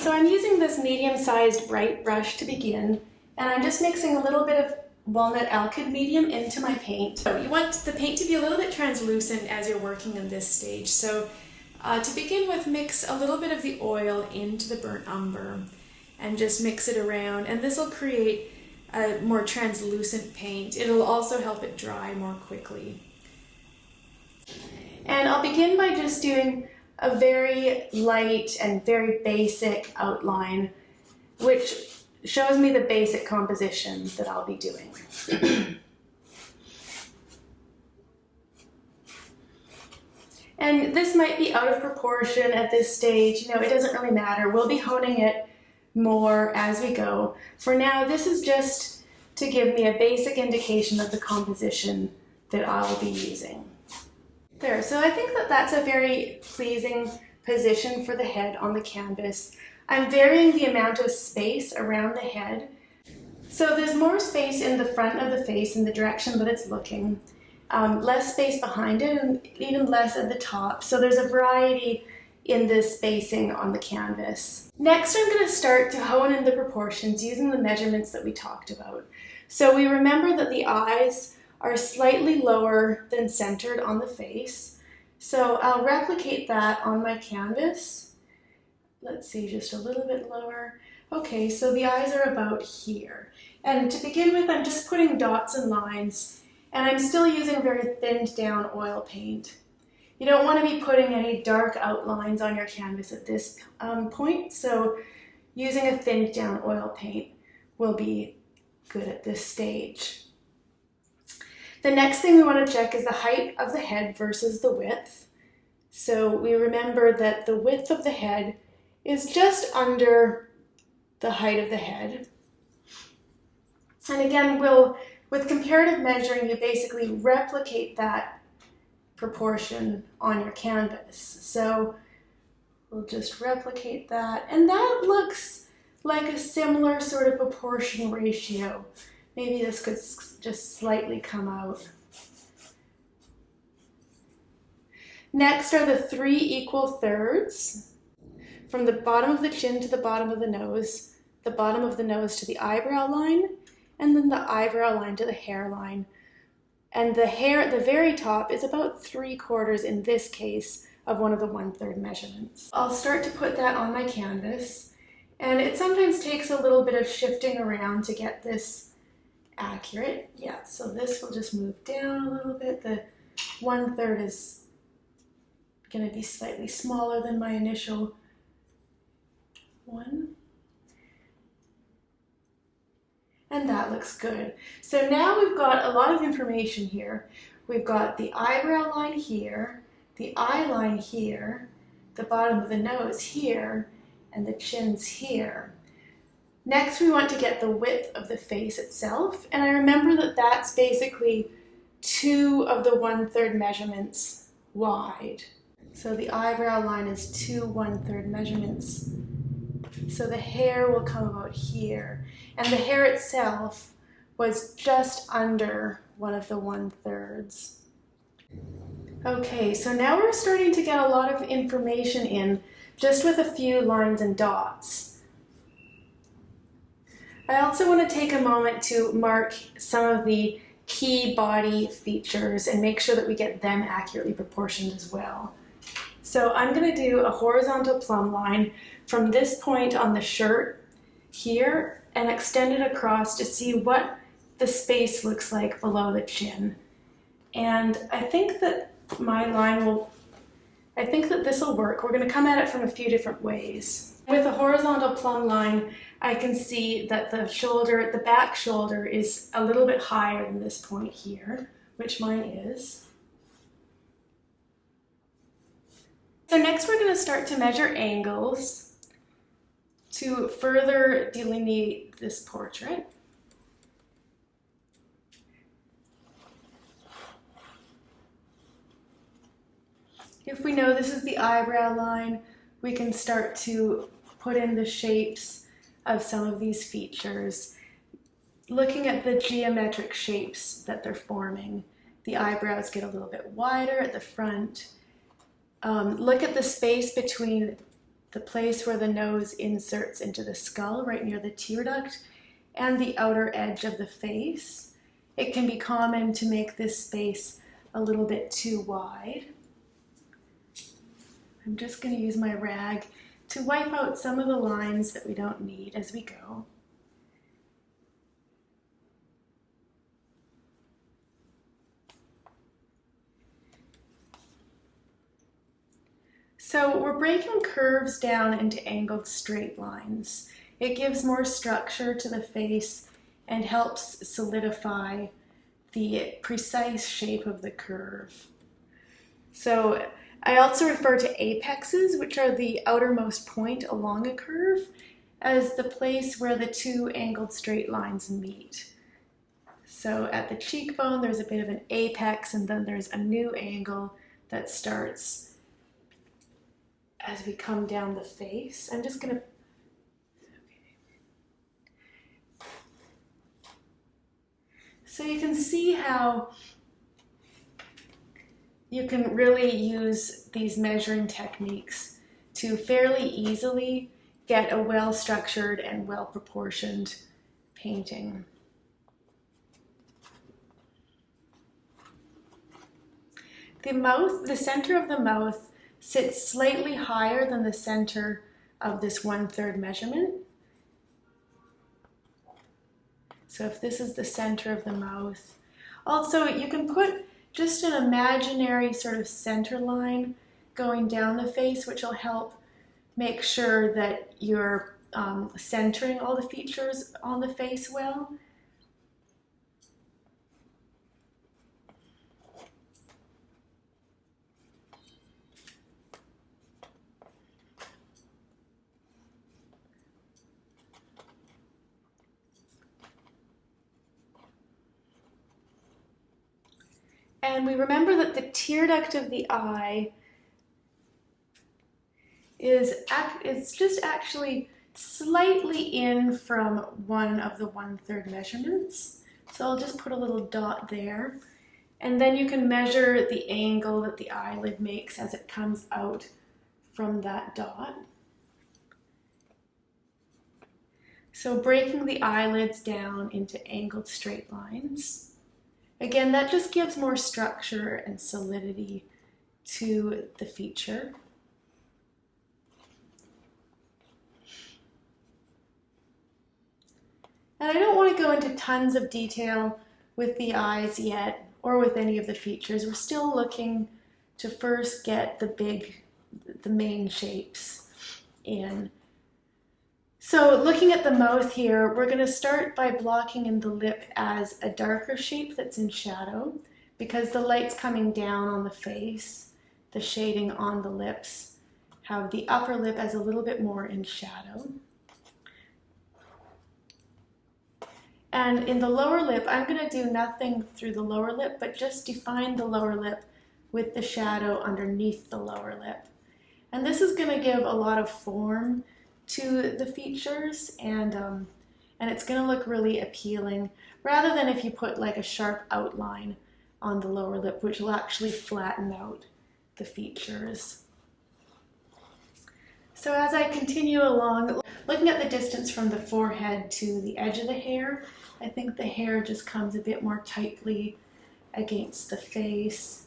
So I'm using this medium-sized bright brush to begin, and I'm just mixing a little bit of walnut alkyd medium into my paint. So you want the paint to be a little bit translucent as you're working in this stage. So to begin with, mix a little bit of the oil into the burnt umber and just mix it around, and this will create a more translucent paint. It'll also help it dry more quickly. And I'll begin by just doing a very light and very basic outline, which shows me the basic composition that I'll be doing. And this might be out of proportion at this stage, you know, it doesn't really matter. We'll be honing it more as we go. For now, this is just to give me a basic indication of the composition that I'll be using. There, so I think that that's a very pleasing position for the head on the canvas. I'm varying the amount of space around the head. So there's more space in the front of the face in the direction that it's looking, less space behind it, and even less at the top. So there's a variety in this spacing on the canvas. Next, I'm going to start to hone in the proportions using the measurements that we talked about. So we remember that the eyes are slightly lower than centered on the face. So I'll replicate that on my canvas. Let's see, just a little bit lower. Okay, so the eyes are about here. And to begin with, I'm just putting dots and lines, and I'm still using very thinned down oil paint. You don't want to be putting any dark outlines on your canvas at this point, so using a thinned down oil paint will be good at this stage. The next thing we want to check is the height of the head versus the width. So we remember that the width of the head is just under the height of the head. And again, with comparative measuring, you basically replicate that proportion on your canvas. So we'll just replicate that, and that looks like a similar sort of proportion ratio. Maybe this could just slightly come out. Next are the 3 equal thirds. From the bottom of the chin to the bottom of the nose to the eyebrow line, and then the eyebrow line to the hairline. And the hair at the very top is about 3/4 in this case of one of the 1/3 measurements. I'll start to put that on my canvas, and it sometimes takes a little bit of shifting around to get this accurate. Yeah, so this will just move down a little bit. The 1/3 is going to be slightly smaller than my initial one. And that looks good. So now we've got a lot of information here. We've got the eyebrow line here, the eye line here, the bottom of the nose here, and the chin's here. Next, we want to get the width of the face itself, and I remember that that's basically 2 of the 1/3 measurements wide. So the eyebrow line is 2 1/3 measurements. So the hair will come about here, and the hair itself was just under one of the 1/3. Okay, so now we're starting to get a lot of information in just with a few lines and dots. I also want to take a moment to mark some of the key body features and make sure that we get them accurately proportioned as well. So I'm going to do a horizontal plumb line from this point on the shirt here and extend it across to see what the space looks like below the chin. And I think that this will work. We're going to come at it from a few different ways. With a horizontal plumb line, I can see that the back shoulder is a little bit higher than this point here, which mine is. So next we're going to start to measure angles to further delineate this portrait. If we know this is the eyebrow line, we can start to put in the shapes of some of these features, looking at the geometric shapes that they're forming. The eyebrows get a little bit wider at the front. Look at the space between the place where the nose inserts into the skull, right near the tear duct, and the outer edge of the face. It can be common to make this space a little bit too wide. I'm just going to use my rag to wipe out some of the lines that we don't need as we go. So we're breaking curves down into angled straight lines. It gives more structure to the face and helps solidify the precise shape of the curve. So I also refer to apexes, which are the outermost point along a curve, as the place where the two angled straight lines meet. So at the cheekbone, there's a bit of an apex, and then there's a new angle that starts as we come down the face. I'm just going to... So you can see how you can really use these measuring techniques to fairly easily get a well-structured and well-proportioned painting. The mouth, the center of the mouth, sits slightly higher than the center of this 1/3 measurement. So if this is the center of the mouth. Also, you can put just an imaginary sort of center line going down the face, which will help make sure that you're centering all the features on the face well. And we remember that the tear duct of the eye is just actually slightly in from one of the 1/3 measurements. So I'll just put a little dot there. And then you can measure the angle that the eyelid makes as it comes out from that dot. So breaking the eyelids down into angled straight lines. Again, that just gives more structure and solidity to the feature. And I don't want to go into tons of detail with the eyes yet, or with any of the features. We're still looking to first get the main shapes in. So looking at the mouth here, we're going to start by blocking in the lip as a darker shape that's in shadow, because the light's coming down on the face, the shading on the lips have the upper lip as a little bit more in shadow. And in the lower lip, I'm going to do nothing through the lower lip, but just define the lower lip with the shadow underneath the lower lip. And this is going to give a lot of form to the features, and it's going to look really appealing, rather than if you put like a sharp outline on the lower lip, which will actually flatten out the features. So as I continue along, looking at the distance from the forehead to the edge of the hair, I think the hair just comes a bit more tightly against the face.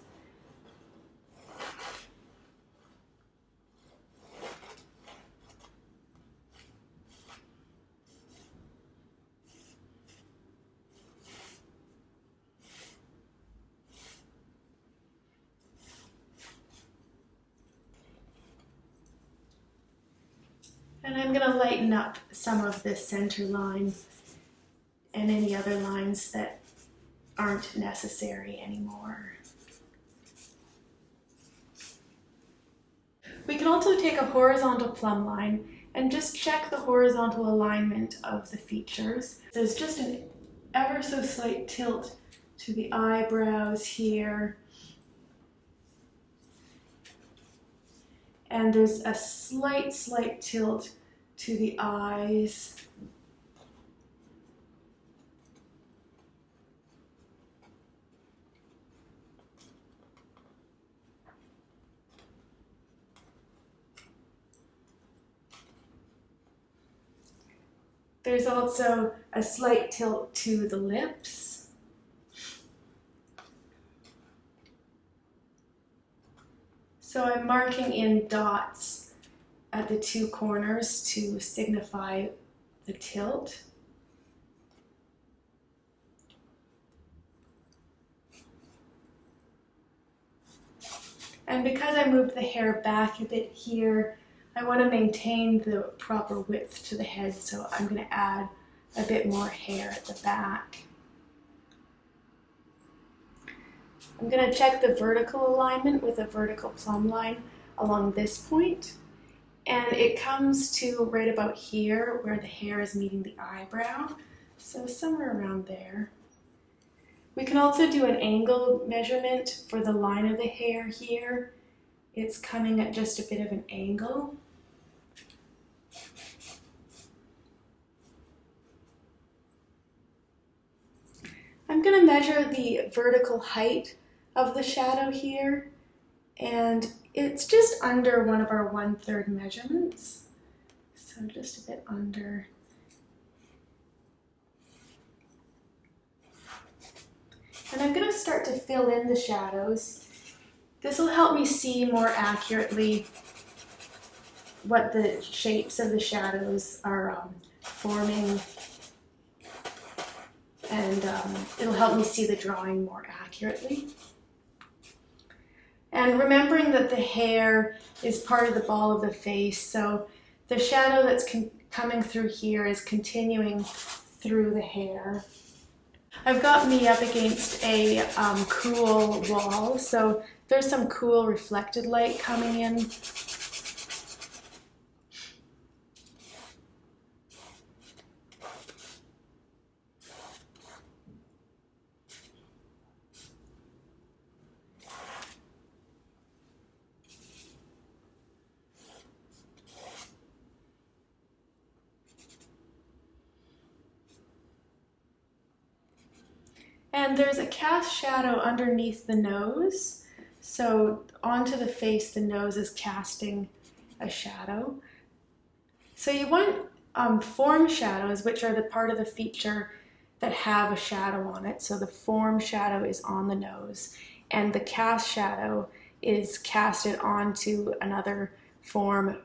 And I'm going to lighten up some of this center line and any other lines that aren't necessary anymore. We can also take a horizontal plumb line and just check the horizontal alignment of the features. There's just an ever so slight tilt to the eyebrows here. And there's a slight tilt to the eyes. There's also a slight tilt to the lips. So I'm marking in dots at the two corners to signify the tilt. And because I moved the hair back a bit here, I want to maintain the proper width to the head, so I'm going to add a bit more hair at the back. I'm going to check the vertical alignment with a vertical plumb line along this point, and it comes to right about here where the hair is meeting the eyebrow, so somewhere around there. We can also do an angle measurement for the line of the hair here. It's coming at just a bit of an angle. I'm going to measure the vertical height of the shadow here, and it's just under one of our 1/3 measurements, so just a bit under. And I'm going to start to fill in the shadows. This will help me see more accurately what the shapes of the shadows are forming, and it'll help me see the drawing more accurately. And remembering that the hair is part of the ball of the face, so the shadow that's coming through here is continuing through the hair. I've got me up against a cool wall, so there's some cool reflected light coming in. And there's a cast shadow underneath the nose. So onto the face, the nose is casting a shadow. So you want form shadows, which are the part of the feature that have a shadow on it. So the form shadow is on the nose, and the cast shadow is casted onto another form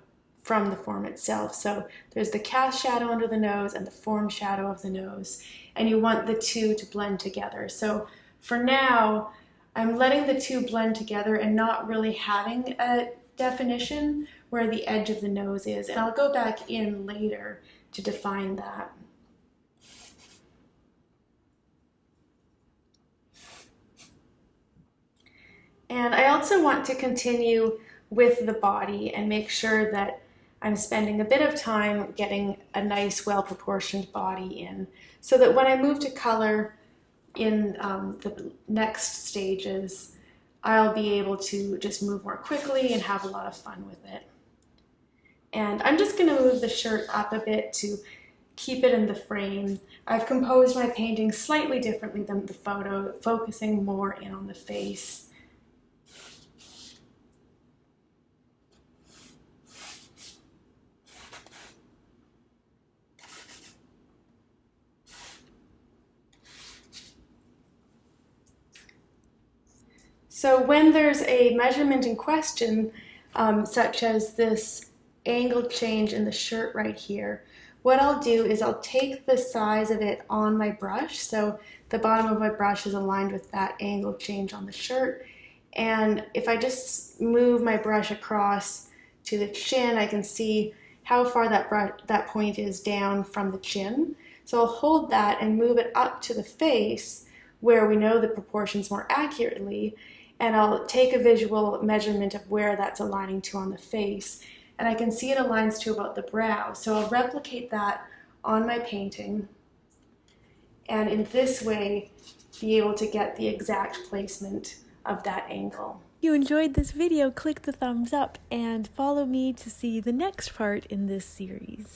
from the form itself. So there's the cast shadow under the nose and the form shadow of the nose, and you want the two to blend together. So for now, I'm letting the two blend together and not really having a definition where the edge of the nose is, and I'll go back in later to define that. And I also want to continue with the body and make sure that I'm spending a bit of time getting a nice, well-proportioned body in, so that when I move to color in the next stages, I'll be able to just move more quickly and have a lot of fun with it. And I'm just going to move the shirt up a bit to keep it in the frame. I've composed my painting slightly differently than the photo, focusing more in on the face. So when there's a measurement in question, such as this angle change in the shirt right here, what I'll do is I'll take the size of it on my brush, so the bottom of my brush is aligned with that angle change on the shirt, and if I just move my brush across to the chin, I can see how far that point is down from the chin. So I'll hold that and move it up to the face where we know the proportions more accurately, and I'll take a visual measurement of where that's aligning to on the face, and I can see it aligns to about the brow. So I'll replicate that on my painting, and in this way be able to get the exact placement of that angle. If you enjoyed this video, click the thumbs up and follow me to see the next part in this series.